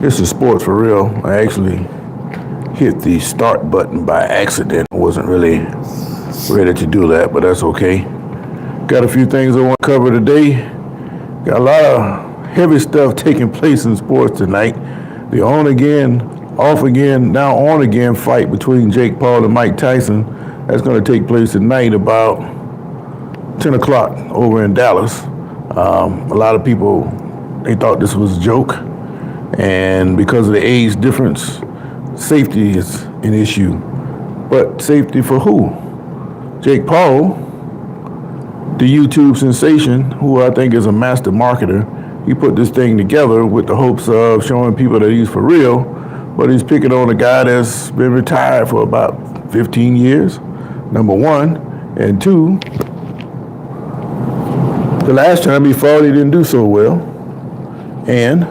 This is sports for real. I actually hit the start button by accident. I wasn't really ready to do that, but that's okay. Got a few things I want to cover today. Got a lot of heavy stuff taking place in sports tonight. The on again, off again, now on again fight between Jake Paul and Mike Tyson. That's going to take place tonight about 10 o'clock over in Dallas. A lot of people, they thought this was a joke. And because of the age difference, safety is an issue. But safety for who? Jake Paul, the YouTube sensation, who I think is a master marketer, he put this thing together with the hopes of showing people that he's for real, but he's picking on a guy that's been retired for about 15 years, number one. And two, the last time he fought, he didn't do so well. And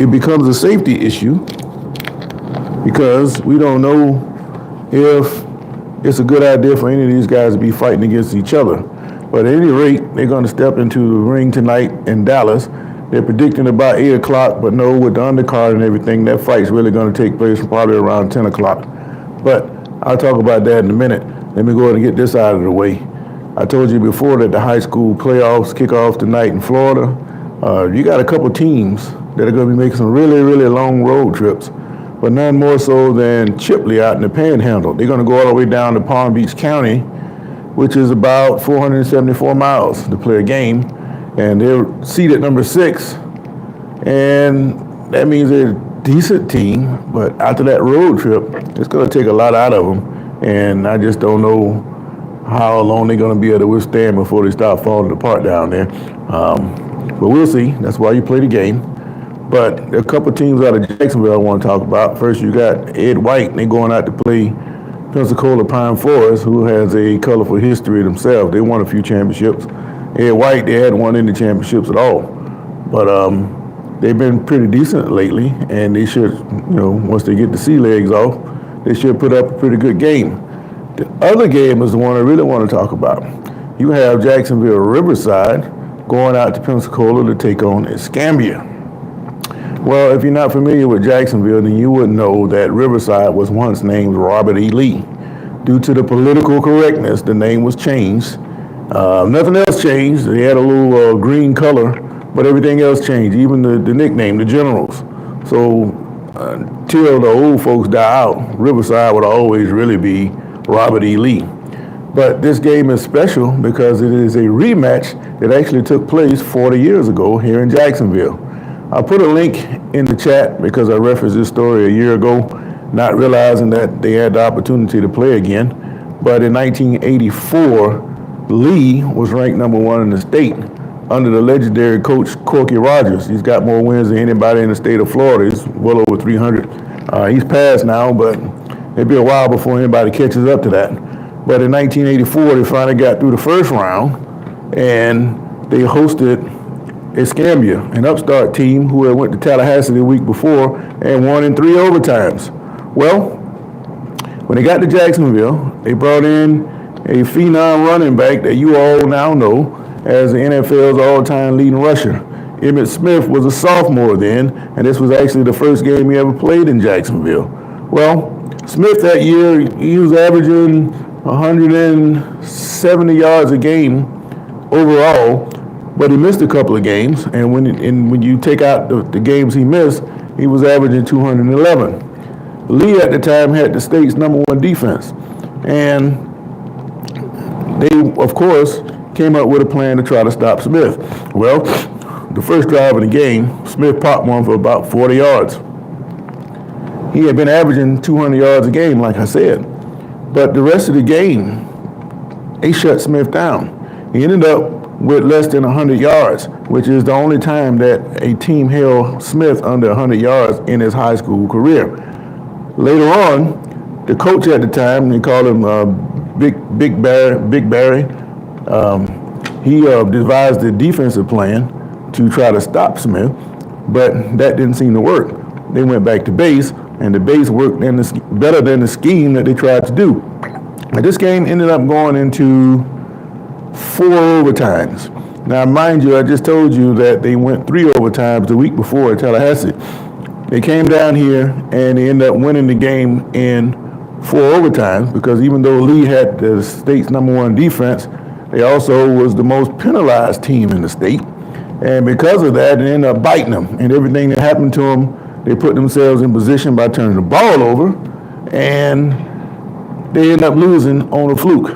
it becomes a safety issue because we don't know if it's a good idea for any of these guys to be fighting against each other. But at any rate, they're going to step into the ring tonight in Dallas. They're predicting about 8 o'clock, but no, with the undercard and everything, that fight's really going to take place probably around 10 o'clock. But I'll talk about that in a minute. Let me go ahead and get this out of the way. I told you before that the high school playoffs kick off tonight in Florida. You got a couple teams that are going to be making some really, really long road trips, but none more so than Chipley out in the Panhandle. They're going to go all the way down to Palm Beach County, which is about 474 miles to play a game, and they're seeded number 6, and that means they're a decent team, but after that road trip, it's going to take a lot out of them, and I just don't know how long they're going to be able to withstand before they start falling apart down there. But we'll see. That's why you play the game. But there are a couple teams out of Jacksonville I want to talk about. First, you got Ed White. They're going out to play Pensacola Pine Forest, who has a colorful history themselves. They won a few championships. Ed White, they hadn't won any championships at all. But they've been pretty decent lately, and they should, once they get the sea legs off, they should put up a pretty good game. The other game is the one I really want to talk about. You have Jacksonville Riverside going out to Pensacola to take on Escambia. Well, if you're not familiar with Jacksonville, then you would know that Riverside was once named Robert E. Lee. Due to the political correctness, the name was changed. Nothing else changed. They had a little green color, but everything else changed, even the nickname, the Generals. So until the old folks die out, Riverside would always really be Robert E. Lee. But this game is special because it is a rematch that actually took place 40 years ago here in Jacksonville. I put a link in the chat because I referenced this story a year ago, not realizing that they had the opportunity to play again. But in 1984, Lee was ranked number 1 in the state under the legendary coach Corky Rogers. He's got more wins than anybody in the state of Florida. He's well over 300. He's passed now, but it'll be a while before anybody catches up to that. But in 1984, they finally got through the first round, and they hosted Escambia, an upstart team who had went to Tallahassee the week before and won in 3 overtimes. Well, when they got to Jacksonville, they brought in a phenom running back that you all now know as the NFL's all-time leading rusher. Emmitt Smith was a sophomore then, and this was actually the first game he ever played in Jacksonville. Well, Smith that year, he was averaging 170 yards a game overall, but he missed a couple of games, and when you take out the games he missed, he was averaging 211. Lee at the time had the state's number 1 defense, and they, of course, came up with a plan to try to stop Smith. Well, the first drive of the game, Smith popped one for about 40 yards. He had been averaging 200 yards a game, like I said, but the rest of the game, they shut Smith down. He ended up with less than 100 yards, which is the only time that a team held Smith under 100 yards in his high school career. Later on, the coach at the time, they called him Big Barry. He devised a defensive plan to try to stop Smith, but that didn't seem to work. They went back to base, and the base worked better than the scheme that they tried to do. But this game ended up going into 4 overtimes. Now, mind you, I just told you that they went 3 overtimes the week before at Tallahassee. They came down here and they ended up winning the game in 4 overtimes because even though Lee had the state's #1 defense, they also was the most penalized team in the state. And because of that, it ended up biting them. And everything that happened to them, they put themselves in position by turning the ball over, and they ended up losing on a fluke.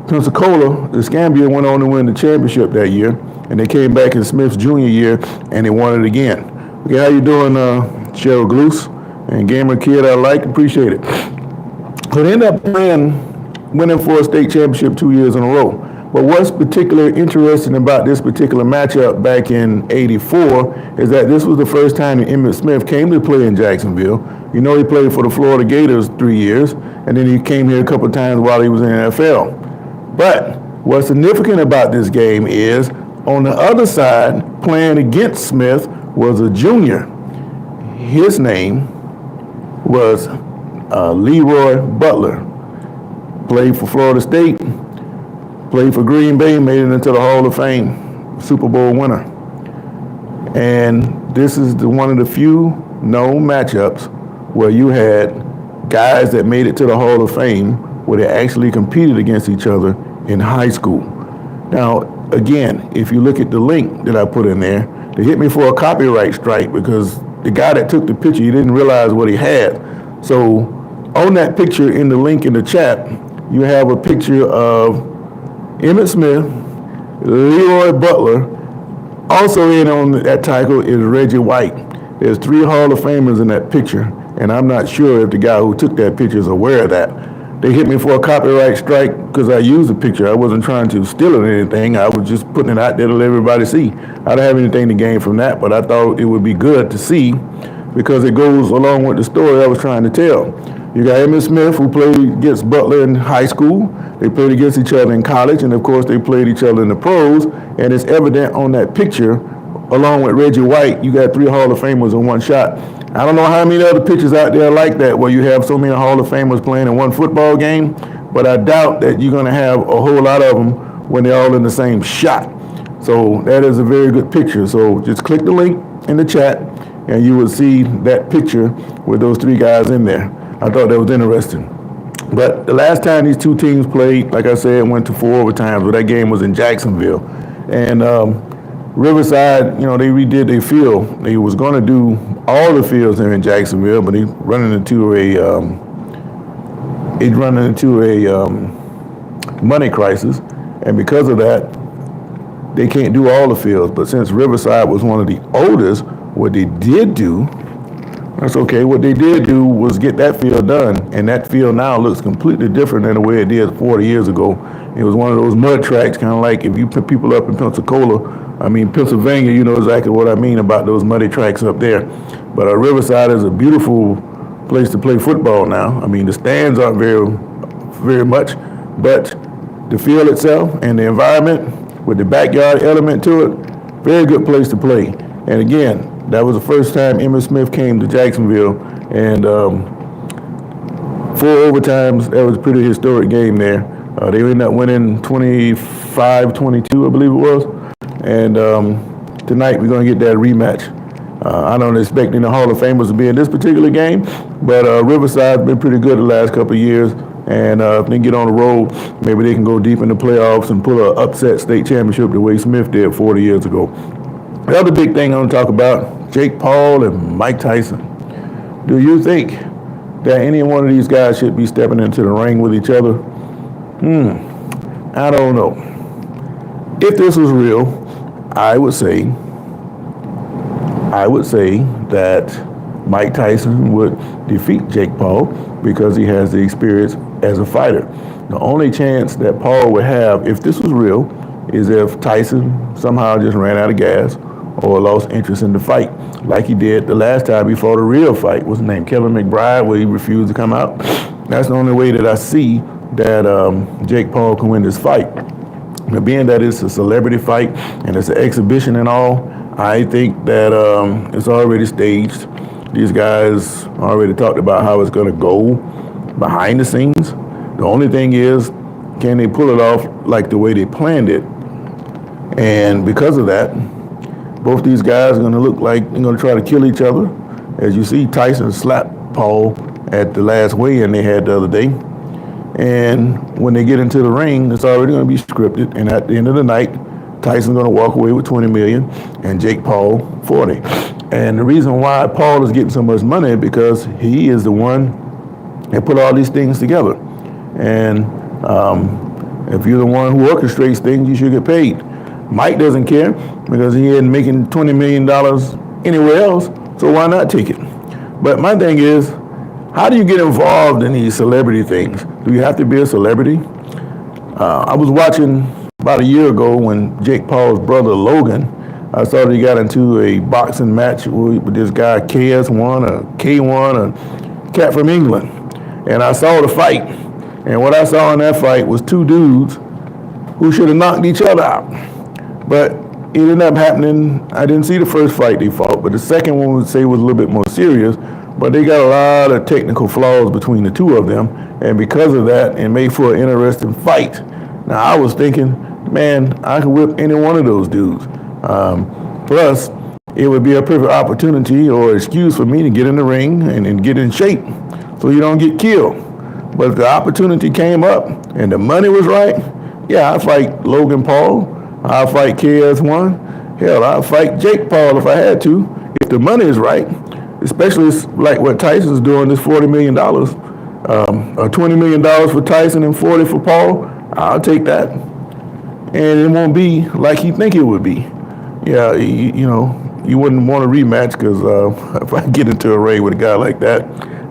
Pensacola, the Scambia went on to win the championship that year, and they came back in Smith's junior year, and they won it again. Okay, how you doing, Cheryl Gloose? And gamer kid I like, appreciate it. So they ended up winning for a state championship 2 years in a row. But what's particularly interesting about this particular matchup back in '84 is that this was the first time that Emmitt Smith came to play in Jacksonville. You know, he played for the Florida Gators 3 years, and then he came here a couple of times while he was in the NFL. But what's significant about this game is on the other side, playing against Smith was a junior. His name was Leroy Butler. Played for Florida State, played for Green Bay, made it into the Hall of Fame, Super Bowl winner. And this is one of the few known matchups where you had guys that made it to the Hall of Fame where they actually competed against each other in high school. Now, again, if you look at the link that I put in there, they hit me for a copyright strike because the guy that took the picture, he didn't realize what he had. So on that picture in the link in the chat, you have a picture of Emmitt Smith, Leroy Butler. Also in on that title is Reggie White. There's 3 Hall of Famers in that picture, and I'm not sure if the guy who took that picture is aware of that. They hit me for a copyright strike because I used the picture. I wasn't trying to steal it or anything. I was just putting it out there to let everybody see. I don't have anything to gain from that, but I thought it would be good to see because it goes along with the story I was trying to tell. You got Emmitt Smith, who played against Butler in high school. They played against each other in college, and of course they played each other in the pros, and it's evident on that picture, along with Reggie White, you got 3 Hall of Famers in one shot. I don't know how many other pictures out there like that where you have so many Hall of Famers playing in one football game, but I doubt that you're going to have a whole lot of them when they're all in the same shot. So that is a very good picture. So just click the link in the chat, and you will see that picture with those 3 guys in there. I thought that was interesting. But the last time these 2 teams played, like I said, went to 4 overtimes, but that game was in Jacksonville. And Riverside, you know, they redid their field. They was going to do all the fields there in Jacksonville, but they running into a money crisis, and because of that, they can't do all the fields. But since Riverside was one of the oldest, what they did do, that's okay. What they did do was get that field done, and that field now looks completely different than the way it did 40 years ago. It was one of those mud tracks, kind of like if you put people up in Pennsylvania, you know exactly what I mean about those muddy tracks up there. But Riverside is a beautiful place to play football now. I mean, the stands aren't very much, but the field itself and the environment with the backyard element to it, very good place to play. And again, that was the first time Emmitt Smith came to Jacksonville, and 4 overtimes. That was a pretty historic game there. They ended up winning 25-22, I believe it was. And tonight we're going to get that rematch. I don't expect any Hall of Famers to be in this particular game, but Riverside's been pretty good the last couple of years. And if they get on the road, maybe they can go deep in the playoffs and pull an upset state championship the way Smith did 40 years ago. The other big thing I want to talk about, Jake Paul and Mike Tyson. Do you think that any one of these guys should be stepping into the ring with each other? I don't know. If this was real, I would say that Mike Tyson would defeat Jake Paul because he has the experience as a fighter. The only chance that Paul would have, if this was real, is if Tyson somehow just ran out of gas or lost interest in the fight, like he did the last time he fought a real fight. What's his name? Kevin McBride, where he refused to come out. That's the only way that I see that Jake Paul can win this fight. Now, being that it's a celebrity fight and it's an exhibition and all, I think that it's already staged. These guys already talked about how it's going to go behind the scenes. The only thing is, can they pull it off like the way they planned it? And because of that, both these guys are going to look like they're going to try to kill each other. As you see, Tyson slapped Paul at the last weigh-in they had the other day. And when they get into the ring, it's already going to be scripted. And at the end of the night, Tyson's going to walk away with $20 million and Jake Paul $40. And the reason why Paul is getting so much money is because he is the one that put all these things together. And if you're the one who orchestrates things, you should get paid. Mike doesn't care because he isn't making $20 million anywhere else, so why not take it? But my thing is, how do you get involved in these celebrity things? Do you have to be a celebrity? I was watching about a year ago when Jake Paul's brother Logan, I saw that he got into a boxing match with this guy KS1 or K1, a cat from England. And I saw the fight. And what I saw in that fight was two dudes who should have knocked each other out. But it ended up happening. I didn't see the first fight they fought, but the second one would say was a little bit more serious. But they got a lot of technical flaws between the two of them. And because of that, it made for an interesting fight. Now, I was thinking, man, I could whip any one of those dudes. Plus, it would be a perfect opportunity or excuse for me to get in the ring and get in shape so you don't get killed. But if the opportunity came up and the money was right, yeah, I'd fight Logan Paul. I'd fight KS1. Hell, I'd fight Jake Paul if I had to. If the money is right, especially like what Tyson's doing, this $40 million, or $20 million for Tyson and $40 for Paul, I'll take that. And it won't be like he think it would be. Yeah, you wouldn't want a rematch because if I get into a ring with a guy like that,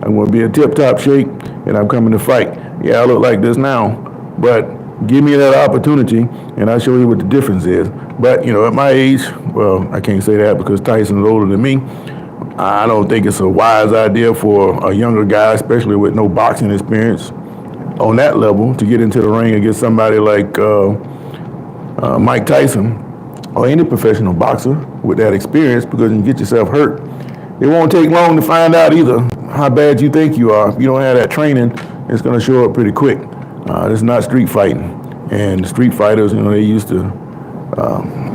I'm going to be in tip-top shape and I'm coming to fight. Yeah, I look like this now, but give me that opportunity and I'll show you what the difference is. But, at my age, well, I can't say that because Tyson is older than me. I don't think it's a wise idea for a younger guy, especially with no boxing experience on that level, to get into the ring against somebody like Mike Tyson or any professional boxer with that experience, because you get yourself hurt. It won't take long to find out either how bad you think you are. If you don't have that training, it's going to show up pretty quick. It's not street fighting. And street fighters, they used to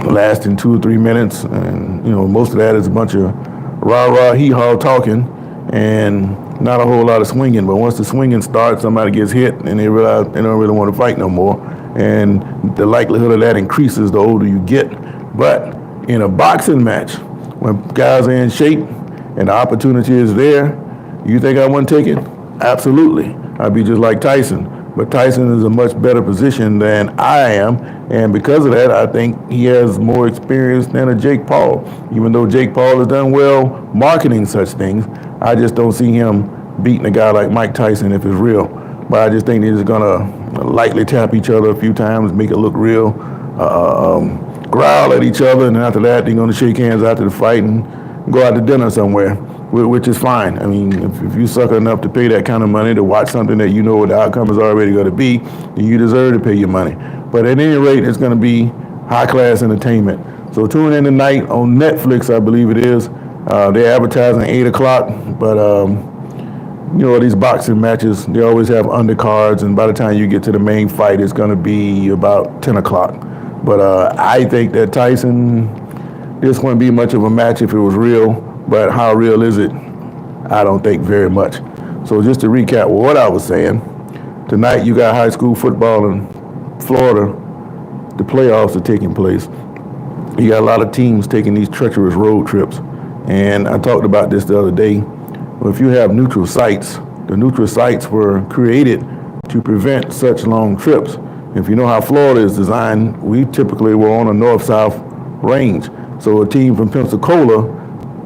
last in 2 or 3 minutes. And, most of that is a bunch of rah-rah, hee-haw talking and not a whole lot of swinging. But once the swinging starts, somebody gets hit and they realize they don't really want to fight no more. And the likelihood of that increases the older you get. But in a boxing match, when guys are in shape and the opportunity is there, you think I wouldn't take it? Absolutely. I'd be just like Tyson. But Tyson is a much better position than I am. And because of that, I think he has more experience than a Jake Paul. Even though Jake Paul has done well marketing such things, I just don't see him beating a guy like Mike Tyson if it's real. But I just think they're just going to lightly tap each other a few times, make it look real, growl at each other, and then after that, they're going to shake hands after the fight and go out to dinner somewhere, which is fine. I mean, if you sucker enough to pay that kind of money to watch something that you know what the outcome is already going to be, then you deserve to pay your money. But at any rate, it's going to be high-class entertainment. So tune in tonight on Netflix, I believe it is. They're advertising 8 o'clock, but these boxing matches, they always have undercards, and by the time you get to the main fight, it's going to be about 10 o'clock. But I think that Tyson, this wouldn't be much of a match if it was real, but how real is it? I don't think very much. So just to recap what I was saying, tonight you got high school football in Florida. The playoffs are taking place. You got a lot of teams taking these treacherous road trips. And I talked about this the other day. Well, if you have neutral sites, the neutral sites were created to prevent such long trips. If you know how Florida is designed, we typically were on a north-south range. So a team from Pensacola,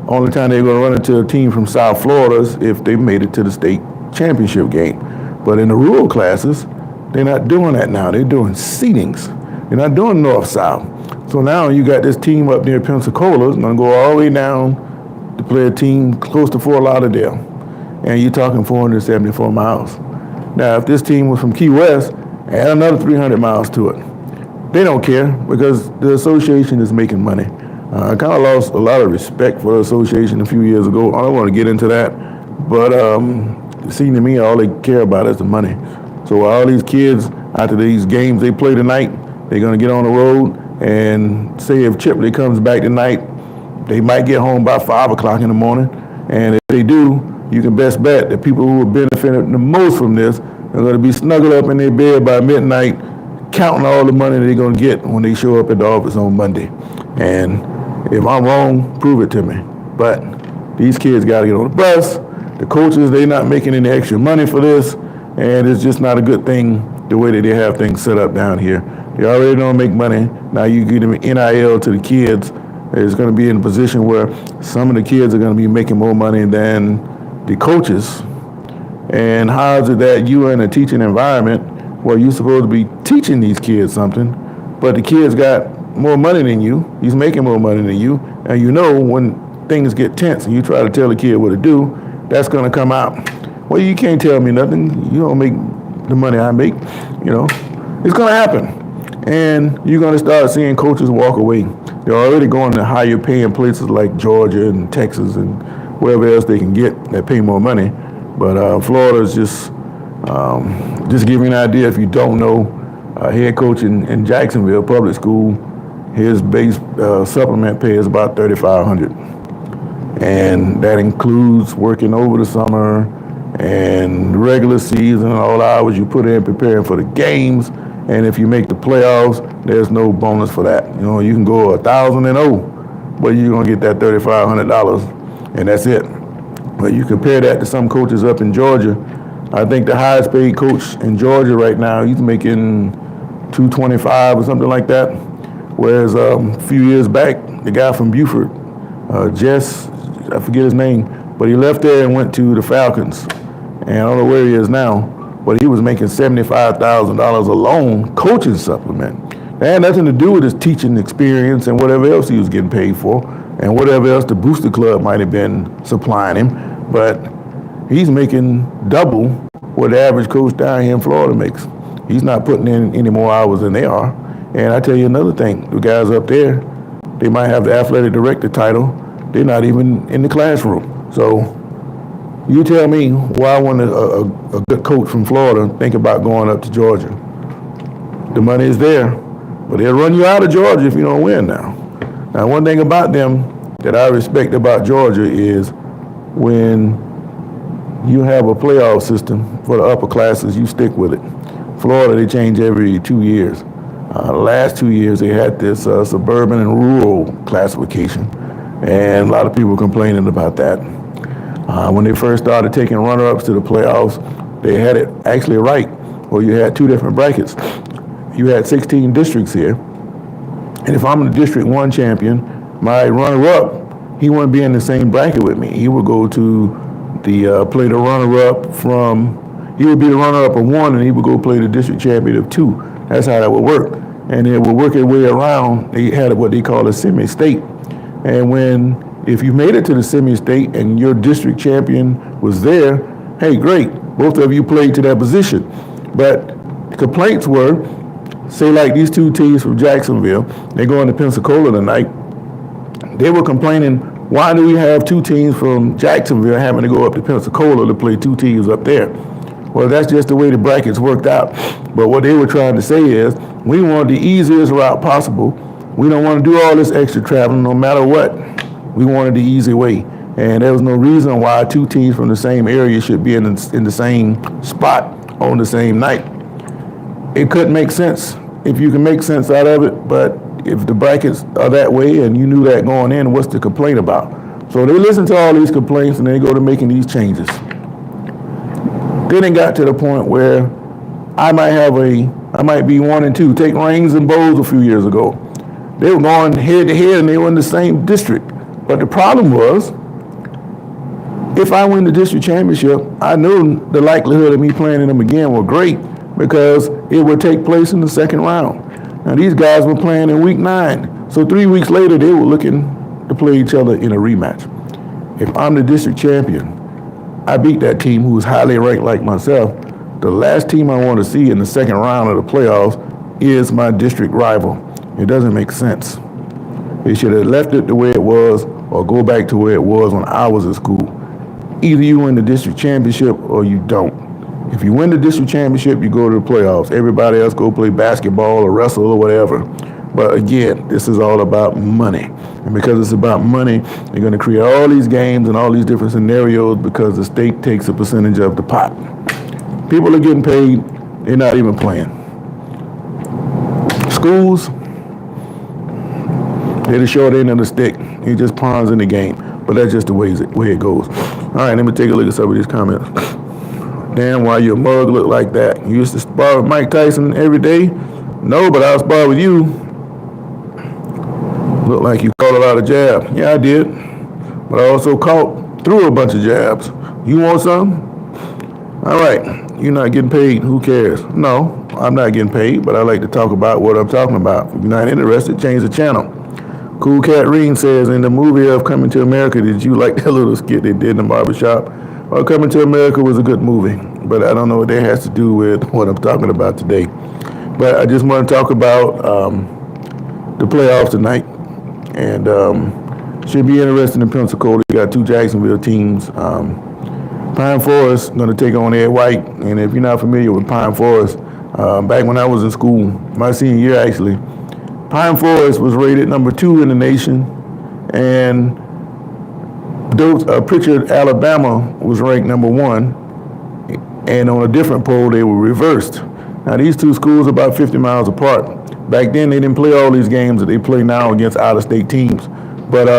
only time they're going to run into a team from South Florida is if they made it to the state championship game. But in the rural classes, they're not doing that now. They're doing seedings. They're not doing north-south. So now you got this team up near Pensacola, going to go all the way down to play a team close to Fort Lauderdale. And you're talking 474 miles. Now, if this team was from Key West, add another 300 miles to it. They don't care because the association is making money. I kind of lost a lot of respect for the association a few years ago. I don't want to get into that, but it seemed to me all they care about is the money. So all these kids, after these games they play tonight, they're going to get on the road And say if Chipley comes back tonight, they might get home by 5 o'clock in the morning. And if they do, you can best bet that people who are benefiting the most from this are going to be snuggled up in their bed by midnight, counting all the money they're going to get when they show up at the office on Monday. And if I'm wrong, prove it to me. But these kids got to get on the bus. The coaches, they're not making any extra money for this, and it's just not a good thing the way that they have things set up down here. They already don't make money. Now you give them NIL to the kids. It's going to be in a position where some of the kids are going to be making more money than the coaches. And how is it that you are in a teaching environment where you're supposed to be teaching these kids something, but the kids got more money than you, he's making more money than you, and you know when things get tense and you try to tell the kid what to do, that's going to come out. Well, you can't tell me nothing. You don't make the money I make. It's going to happen. And you're going to start seeing coaches walk away. They're already going to higher paying places like Georgia and Texas and wherever else they can get that pay more money. But Florida's just give you an idea if you don't know, head coach in Jacksonville Public School, his base supplement pay is about $3,500. And that includes working over the summer and regular season, all the hours you put in preparing for the games. And if you make the playoffs, there's no bonus for that. You can go 1,000-0, but you're going to get that $3,500, and that's it. But you compare that to some coaches up in Georgia. I think the highest paid coach in Georgia right now, he's making $225 or something like that. Whereas a few years back, the guy from Buford, Jess, I forget his name, but he left there and went to the Falcons. And I don't know where he is now, but he was making $75,000 alone coaching supplement. That had nothing to do with his teaching experience and whatever else he was getting paid for and whatever else the booster club might have been supplying him. But he's making double what the average coach down here in Florida makes. He's not putting in any more hours than they are. And I tell you another thing, the guys up there, they might have the athletic director title. They're not even in the classroom. So you tell me why wouldn't a good coach from Florida think about going up to Georgia? The money is there, but they'll run you out of Georgia if you don't win now. Now, one thing about them that I respect about Georgia is when you have a playoff system for the upper classes, you stick with it. Florida, they change every 2 years. The last 2 years, they had this suburban and rural classification, and a lot of people complaining about that. When they first started taking runner-ups to the playoffs, they had it actually right, where you had two different brackets. You had 16 districts here, and if I'm the District 1 champion, my runner-up, he wouldn't be in the same bracket with me. He would go to play the runner-up he would be the runner-up of 1, and he would go play the district champion of 2. That's how that would work. And it would work its way around. They had what they call a semi-state. And if you made it to the semi-state and your district champion was there, hey, great, both of you played to that position. But the complaints were, say like these two teams from Jacksonville, they're going to Pensacola tonight. They were complaining, why do we have two teams from Jacksonville having to go up to Pensacola to play two teams up there? Well, that's just the way the brackets worked out. But what they were trying to say is, we want the easiest route possible. We don't want to do all this extra traveling no matter what. We wanted the easy way. And there was no reason why two teams from the same area should be in the same spot on the same night. It couldn't make sense if you can make sense out of it, but if the brackets are that way and you knew that going in, what's the complaint about? So they listen to all these complaints and they go to making these changes. Then it got to the point where I might be 1 and 2. Take Reigns and Bowles a few years ago. They were going head to head and they were in the same district. But the problem was, if I win the district championship, I knew the likelihood of me playing them again were great because it would take place in the second round. Now these guys were playing in week 9. So 3 weeks later, they were looking to play each other in a rematch. If I'm the district champion, I beat that team who was highly ranked like myself. The last team I want to see in the second round of the playoffs is my district rival. It doesn't make sense. They should have left it the way it was or go back to where it was when I was at school. Either you win the district championship or you don't. If you win the district championship, you go to the playoffs. Everybody else go play basketball or wrestle or whatever. But again, this is all about money. And because it's about money, they're going to create all these games and all these different scenarios because the state takes a percentage of the pot. People are getting paid, they're not even playing. Schools, they're the short end of the stick. He just pawns in the game. But that's just the way it goes. All right, let me take a look at some of these comments. Damn, why your mug look like that? You used to spar with Mike Tyson every day? No, but I'll spar with you. Look like you caught a lot of jabs. Yeah, I did. But I also threw a bunch of jabs. You want some? All right, you're not getting paid. Who cares? No, I'm not getting paid, but I like to talk about what I'm talking about. If you're not interested, change the channel. Cool Cat Reen says, in the movie of Coming to America, did you like that little skit they did in the barbershop? Well, Coming to America was a good movie, but I don't know what that has to do with what I'm talking about today. But I just want to talk about the playoffs tonight, and should be interesting in Pensacola. You got two Jacksonville teams. Pine Forest going to take on Ed White, and if you're not familiar with Pine Forest, back when I was in school, my senior year actually, Pine Forest was rated number 2 in the nation, and Pritchard, Alabama was ranked number 1, and on a different poll they were reversed. Now these two schools are about 50 miles apart. Back then they didn't play all these games that they play now against out-of-state teams. But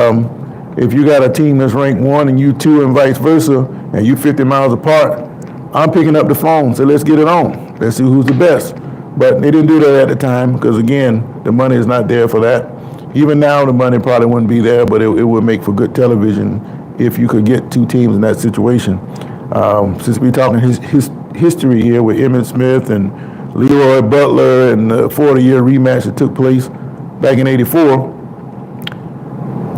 if you got a team that's ranked 1 and you 2 and vice versa, and you 50 miles apart, I'm picking up the phone, so let's get it on. Let's see who's the best. But they didn't do that at the time because, again, the money is not there for that. Even now, the money probably wouldn't be there, but it would make for good television if you could get two teams in that situation. Since we're talking history here with Emmitt Smith and Leroy Butler and the 40-year rematch that took place back in '84,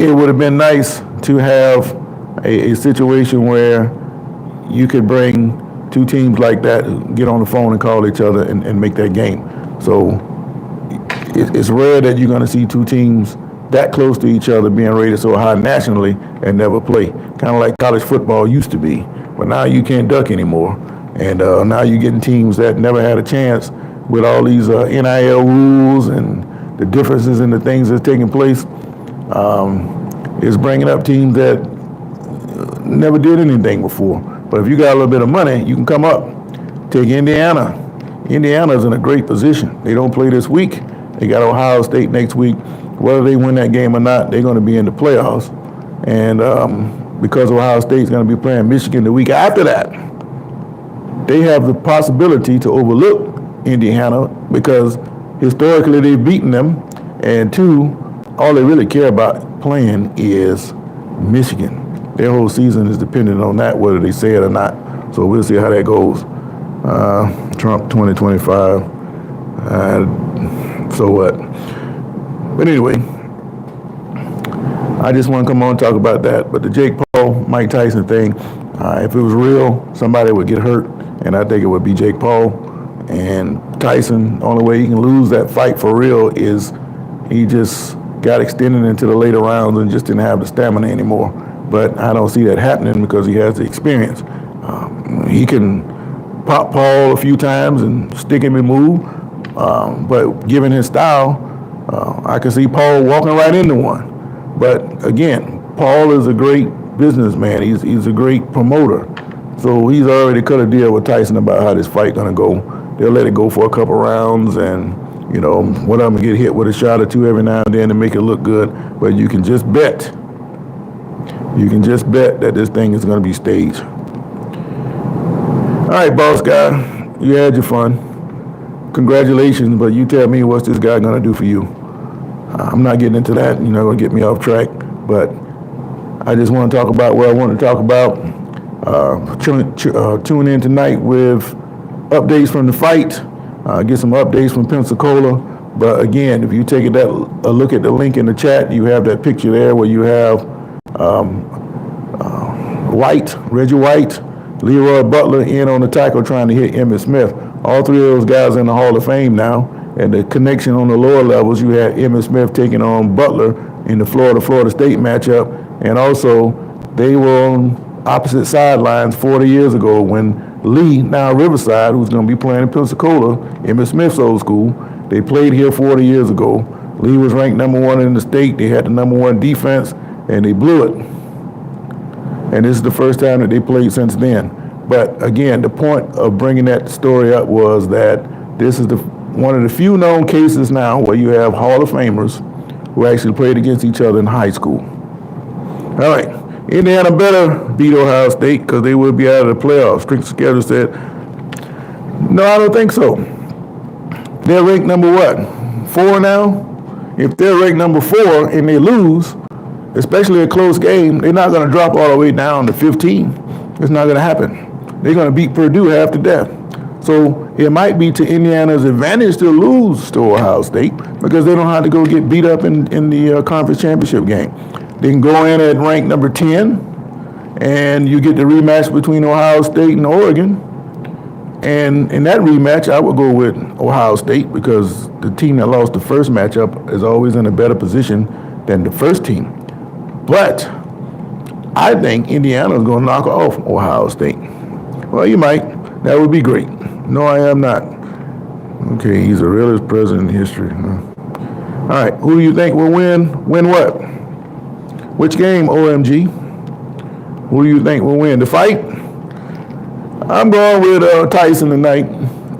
it would have been nice to have a situation where you could bring two teams like that, get on the phone and call each other and make that game. So it's rare that you're going to see two teams that close to each other being rated so high nationally and never play. Kind of like college football used to be, but now you can't duck anymore. And now you're getting teams that never had a chance with all these NIL rules and the differences in the things that's taking place. Is bringing up teams that never did anything before. But if you got a little bit of money, you can come up. Take Indiana. Indiana's in a great position. They don't play this week. They got Ohio State next week. Whether they win that game or not, they're going to be in the playoffs. And because Ohio State's going to be playing Michigan the week after that, they have the possibility to overlook Indiana because historically they've beaten them. And 2, all they really care about playing is Michigan. Their whole season is dependent on that, whether they say it or not. So we'll see how that goes. Trump 2025. So what? But anyway, I just want to come on and talk about that. But the Jake Paul, Mike Tyson thing, if it was real, somebody would get hurt, and I think it would be Jake Paul. And Tyson, the only way he can lose that fight for real is he just got extended into the later rounds and just didn't have the stamina anymore. But I don't see that happening because he has the experience. He can pop Paul a few times and stick him and move, but given his style, I can see Paul walking right into one. But again, Paul is a great businessman. He's a great promoter. So he's already cut a deal with Tyson about how this fight gonna go. They'll let it go for a couple rounds, and one of them get hit with a shot or two every now and then to make it look good. But you can just bet. You can just bet that this thing is going to be staged. All right, boss guy, you had your fun. Congratulations, but you tell me what's this guy going to do for you. I'm not getting into that. You're not going to get me off track. But I just want to talk about what I want to talk about. Tune in tonight with updates from the fight. Get some updates from Pensacola. But again, if you take a look at the link in the chat, you have that picture there where you have Reggie White, Leroy Butler in on the tackle trying to hit Emmitt Smith. All three of those guys are in the Hall of Fame now. And the connection on the lower levels, you had Emmitt Smith taking on Butler in the Florida State matchup. And also, they were on opposite sidelines 40 years ago when Lee, now Riverside, who's going to be playing in Pensacola, Emmitt Smith's old school, they played here 40 years ago. Lee was ranked number 1 in the state. They had the number 1 defense, and they blew it. And this is the first time that they played since then. But again, the point of bringing that story up was that this is one of the few known cases now where you have Hall of Famers who actually played against each other in high school. All right, Indiana better beat Ohio State because they will be out of the playoffs. Strength schedule said, no, I don't think so. They're ranked number what? 4 now? If they're ranked number 4 and they lose, especially a close game, they're not going to drop all the way down to 15. It's not going to happen. They're going to beat Purdue half to death. So it might be to Indiana's advantage to lose to Ohio State because they don't have to go get beat up in the conference championship game. They can go in at rank number 10, and you get the rematch between Ohio State and Oregon. And in that rematch, I would go with Ohio State because the team that lost the first matchup is always in a better position than the first team. But I think Indiana is going to knock off Ohio State. Well, you might. That would be great. No, I am not. Okay, he's the realest president in history. All right, who do you think will win? Win what? Which game, OMG? Who do you think will win? The fight? I'm going with Tyson tonight,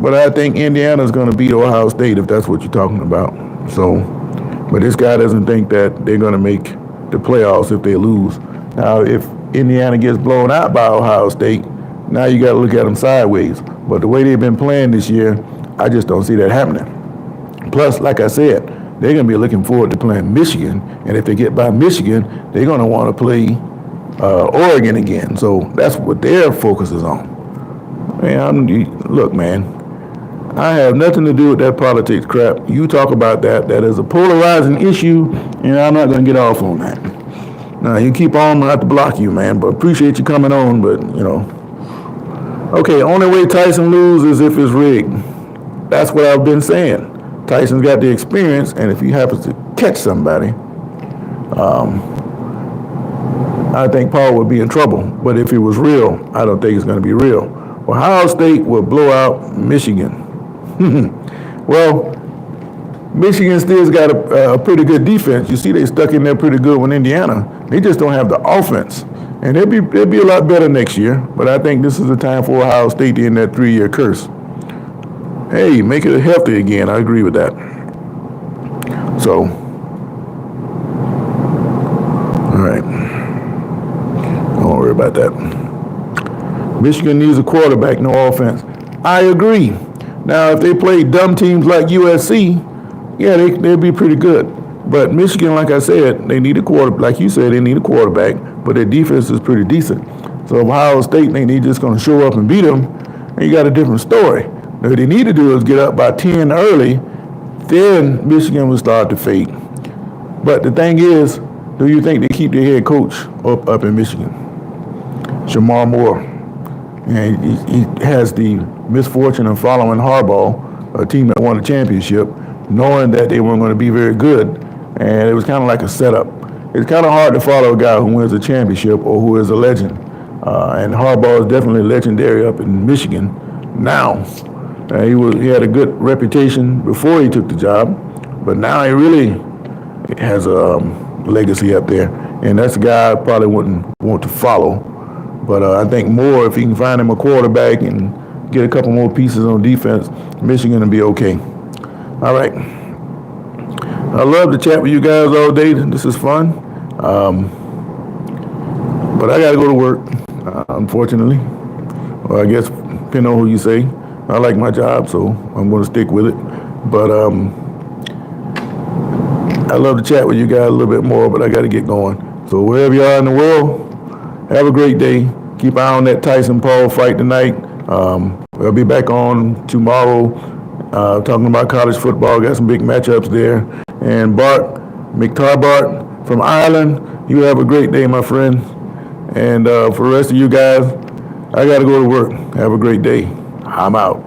but I think Indiana's going to beat Ohio State if that's what you're talking about. So, but this guy doesn't think that they're going to make the playoffs if they lose. Now, if Indiana gets blown out by Ohio State, now you got to look at them sideways. But the way they've been playing this year, I just don't see that happening. Plus, like I said, they're going to be looking forward to playing Michigan, and if they get by Michigan, they're going to want to play Oregon again. So that's what their focus is on. Man, look, man, I have nothing to do with that politics crap. You talk about that. That is a polarizing issue, and I'm not going to get off on that. Now, you keep on, I'm going to have to block you, man, but appreciate you coming on, but, you know. Okay, only way Tyson loses is if it's rigged. That's what I've been saying. Tyson's got the experience, and if he happens to catch somebody, I think Paul would be in trouble. But if it was real, I don't think it's going to be real. Ohio State will blow out Michigan. Well, Michigan still's got a pretty good defense. You see, they stuck in there pretty good with Indiana. They just don't have the offense. And they'll be a lot better next year. But I think this is the time for Ohio State to end that 3-year curse. Hey, make it healthy again. I agree with that. So, all right. Don't worry about that. Michigan needs a quarterback, no offense. I agree. Now, if they play dumb teams like USC, yeah, they'll be pretty good. But Michigan, like I said, they need a quarterback. Like you said, they need a quarterback, but their defense is pretty decent. So Ohio State think they're just going to show up and beat them, and you got a different story. Now, what they need to do is get up by 10 early, then Michigan will start to fade. But the thing is, do you think they keep their head coach up in Michigan? Shamar Moore. And he has the misfortune of following Harbaugh, a team that won a championship, knowing that they weren't going to be very good, and it was kind of like a setup. It's kind of hard to follow a guy who wins a championship or who is a legend. And Harbaugh is definitely legendary up in Michigan now. He had a good reputation before he took the job, but now he really has a legacy up there, and that's a guy I probably wouldn't want to follow. But I think Moore, if he can find him a quarterback and get a couple more pieces on defense, Michigan will be okay. All right. I love to chat with you guys all day. This is fun. But I got to go to work, unfortunately. Well, I guess, depending on who you say. I like my job, so I'm going to stick with it. But I love to chat with you guys a little bit more, but I got to get going. So wherever you are in the world, have a great day. Keep an eye on that Tyson-Paul fight tonight. I'll be back on tomorrow talking about college football. Got some big matchups there. And Bart McTarbart from Ireland, you have a great day, my friend. And for the rest of you guys, I got to go to work. Have a great day. I'm out.